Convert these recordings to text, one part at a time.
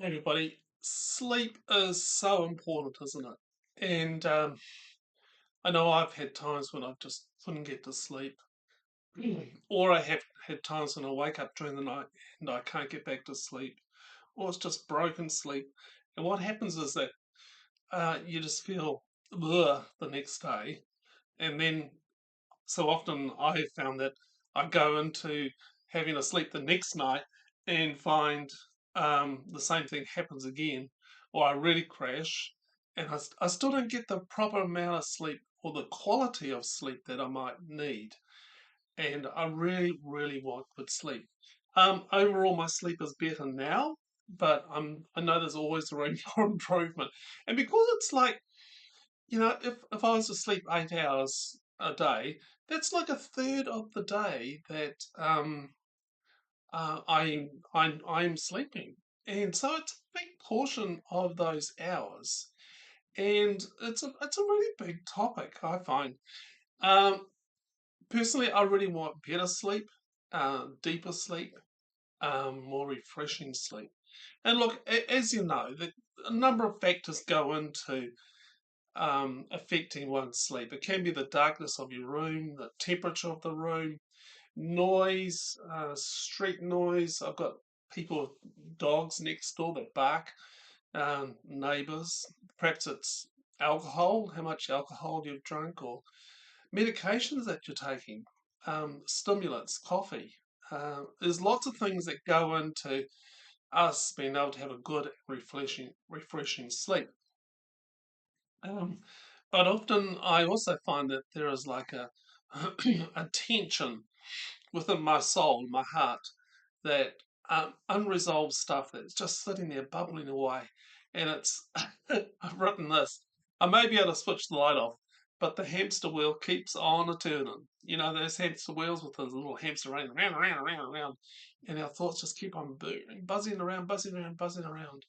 Hey everybody, sleep is so important, isn't it? And I know I've had times when I just couldn't get to sleep, or I have had times when I wake up during the night and I can't get back to sleep, or it's just broken sleep. And what happens is that you just feel the next day, and then so often I have found that I go into having a sleep the next night and find the same thing happens again, or I really crash and I still don't get the proper amount of sleep or the quality of sleep that I might need. And I really, really want good sleep. Overall, my sleep is better now, but I know there's always room for improvement. And because it's like if I was to sleep 8 hours a day, that's like a third of the day that I'm sleeping, and so it's a big portion of those hours, and it's a really big topic. I find um, personally, I really want better sleep, deeper sleep, more refreshing sleep. And look, as you know, a number of factors go into affecting one's sleep. It can be the darkness of your room, the temperature of the room, noise, street noise. I've got people with dogs next door that bark, neighbours. Perhaps it's alcohol, how much alcohol you've drunk, or medications that you're taking, stimulants, coffee. There's lots of things that go into us being able to have a good, refreshing sleep. Um, but often I also find that there is like a a tension within my soul, my heart, that unresolved stuff that's just sitting there bubbling away. And it's I've written this. I may be able to switch the light off, but the hamster wheel keeps on a turning. You know those hamster wheels with the little hamster running around, around, around, around, and our thoughts just keep on buzzing around, buzzing around, buzzing around.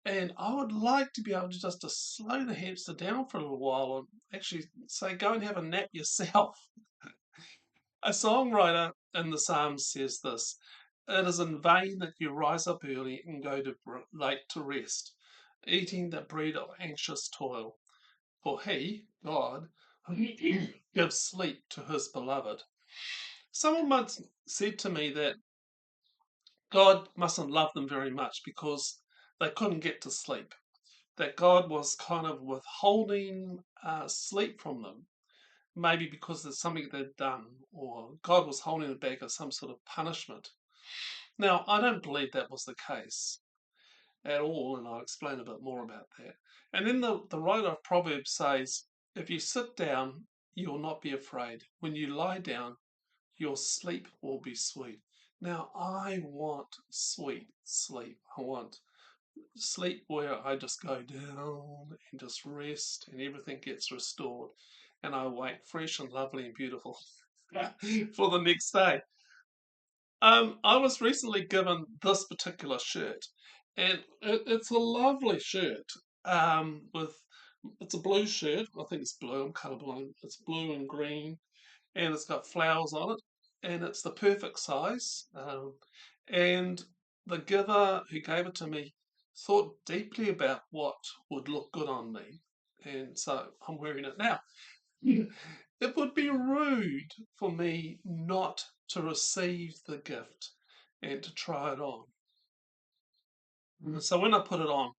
And I would like to be able to just to slow the hamster down for a little while and actually say, go and have a nap yourself. A songwriter in the Psalms says this: "It is in vain that you rise up early and go to late to rest, eating the bread of anxious toil. For he, God, gives sleep to his beloved." Someone once said to me that God mustn't love them very much because they couldn't get to sleep, that God was kind of withholding sleep from them, maybe because there's something they'd done, or God was holding it back as some sort of punishment. Now, I don't believe that was the case at all, and I'll explain a bit more about that. And then the writer of Proverbs says, if you sit down, you will not be afraid. When you lie down, your sleep will be sweet. Now, I want sweet sleep. I want sleep where I just go down and just rest and everything gets restored and I wake fresh and lovely and beautiful for the next day. I was recently given this particular shirt, and it's a lovely shirt. With it's a blue shirt. I think it's blue. I'm colourblind. It's blue and green, and it's got flowers on it, and it's the perfect size. And the giver who gave it to me thought deeply about what would look good on me, and so I'm wearing it now. It would be rude for me not to receive the gift and to try it on. So when I put it on,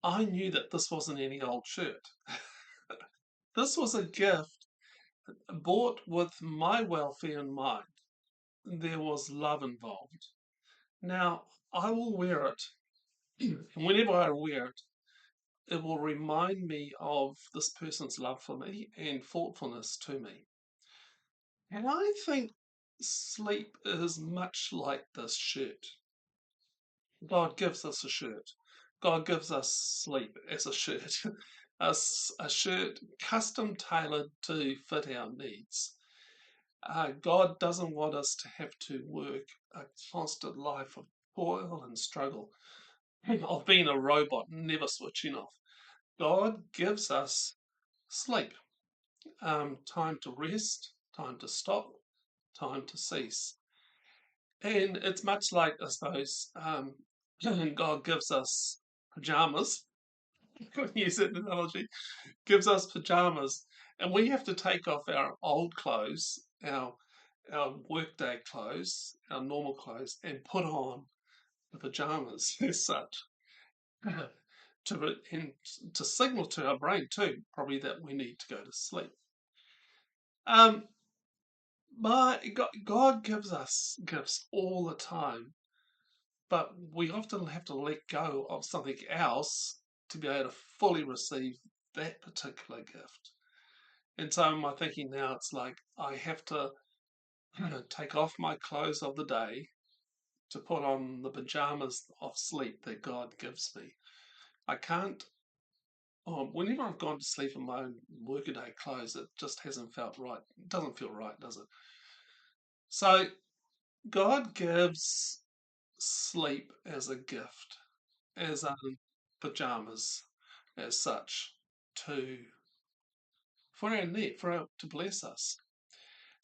I knew that this wasn't any old shirt. This was a gift bought with my welfare in mind. There was love involved. Now, I will wear it, and whenever I wear it, it will remind me of this person's love for me and thoughtfulness to me. And I think sleep is much like this shirt. God gives us a shirt. God gives us sleep as a shirt. A shirt custom tailored to fit our needs. God doesn't want us to have to work a constant life of toil and struggle, of being a robot, never switching off. God gives us sleep, time to rest, time to stop, time to cease. And it's much like, I suppose, and God gives us pajamas. Couldn't use that analogy. Gives us pajamas, and we have to take off our old clothes, our workday clothes, our normal clothes, and put on the pajamas as such and to signal to our brain too, probably that we need to go to sleep. Um, God gives us gifts all the time, but we often have to let go of something else to be able to fully receive that particular gift. And so my thinking now, it's like I have to take off my clothes of the day to put on the pajamas of sleep that God gives me. I can't. Whenever I've gone to sleep in my own workaday clothes, it just hasn't felt right. It doesn't feel right, does it? So God gives sleep as a gift, as pajamas, as such, to for our need, to bless us.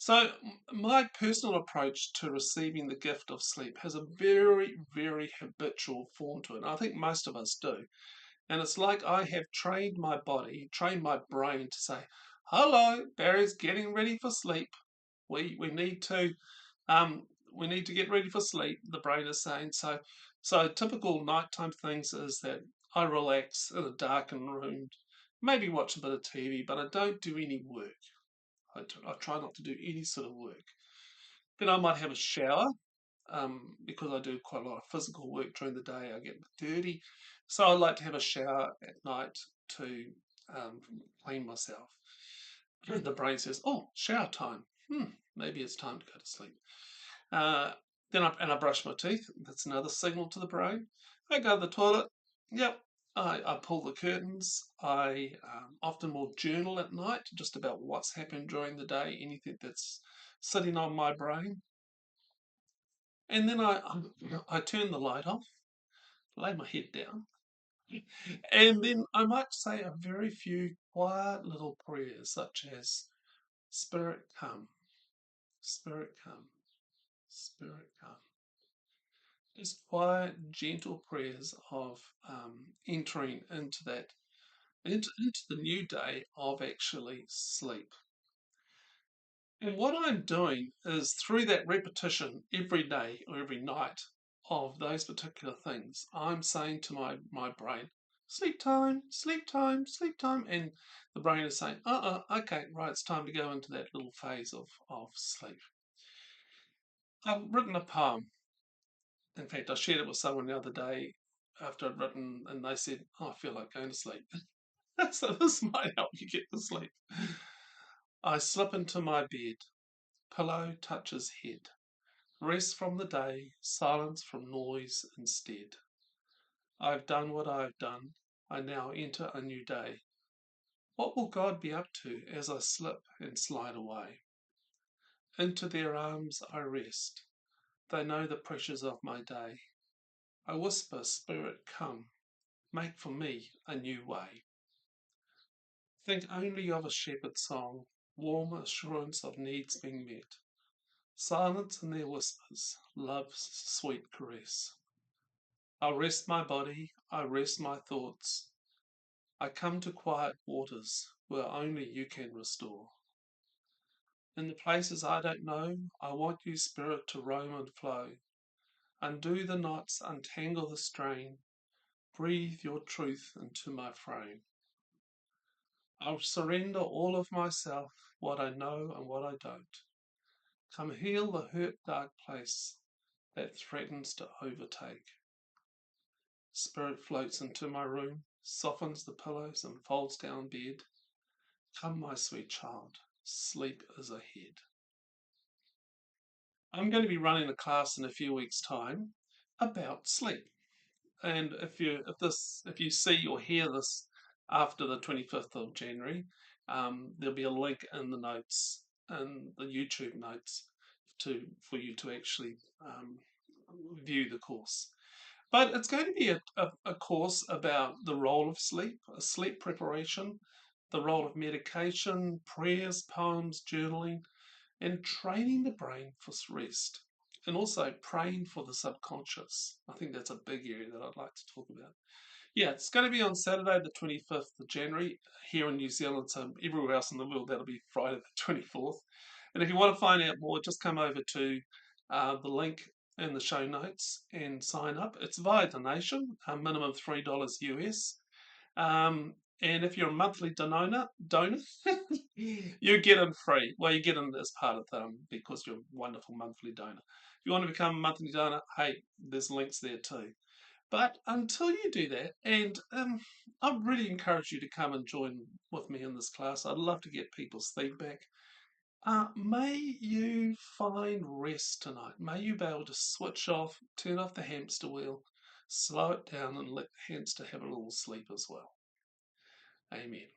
So my personal approach to receiving the gift of sleep has a very, very habitual form to it. And I think most of us do. And it's like I have trained my body, trained my brain to say, "Hello, Barry's getting ready for sleep. We need to we need to get ready for sleep." The brain is saying so. So typical nighttime things is that I relax in a darkened room, maybe watch a bit of TV, but I don't do any work. I try not to do any sort of work. Then I might have a shower because I do quite a lot of physical work during the day. I get dirty, so I like to have a shower at night to um, clean myself. The brain says, "Oh, shower time. Maybe it's time to go to sleep." Uh, then I brush my teeth. That's another signal to the brain. I go to the toilet. Yep. I pull the curtains. I often will journal at night just about what's happened during the day, anything that's sitting on my brain. And then I turn the light off, lay my head down, and then I might say a very few quiet little prayers, such as Spirit come, Spirit come, Spirit come. Just quiet, gentle prayers of entering into into the new day of actually sleep. And what I'm doing is through that repetition every day or every night of those particular things, I'm saying to my brain, "Sleep time, sleep time, sleep time." And the brain is saying, okay, right, it's time to go into that little phase of sleep. I've written a poem. In fact, I shared it with someone the other day after I'd written, and they said, "Oh, I feel like going to sleep." So this might help you get to sleep. I slip into my bed, pillow touches head. Rest from the day, silence from noise instead. I've done what I've done. I now enter a new day. What will God be up to as I slip and slide away? Into their arms I rest. They know the pressures of my day. I whisper, Spirit, come, make for me a new way. Think only of a shepherd's song, warm assurance of needs being met. Silence in their whispers, love's sweet caress. I rest my body, I rest my thoughts. I come to quiet waters where only you can restore. In the places I don't know, I want you, Spirit, to roam and flow. Undo the knots, untangle the strain. Breathe your truth into my frame. I'll surrender all of myself, what I know and what I don't. Come heal the hurt, dark place that threatens to overtake. Spirit floats into my room, softens the pillows and folds down bed. Come, my sweet child, sleep is ahead. I'm going to be running a class in a few weeks' time about sleep. And if you see or hear this after the 25th of January, there'll be a link in the notes, in the YouTube notes, for you to actually view the course. But it's going to be a course about the role of sleep, sleep preparation, the role of medication, prayers, poems, journaling, and training the brain for rest. and also praying for the subconscious. I think that's a big area that I'd like to talk about. Yeah, it's going to be on Saturday, the 25th of January, here in New Zealand. So everywhere else in the world, that'll be Friday, the 24th. And if you want to find out more, just come over to the link in the show notes and sign up. It's via donation, a minimum $3 US. And if you're a monthly donor, you get in free. Well, you get in as part of them because you're a wonderful monthly donor. If you want to become a monthly donor, hey, there's links there too. But until you do that, and I really encourage you to come and join with me in this class. I'd love to get people's feedback. May you find rest tonight. May you be able to switch off, turn off the hamster wheel, slow it down, and let the hamster have a little sleep as well. Amen.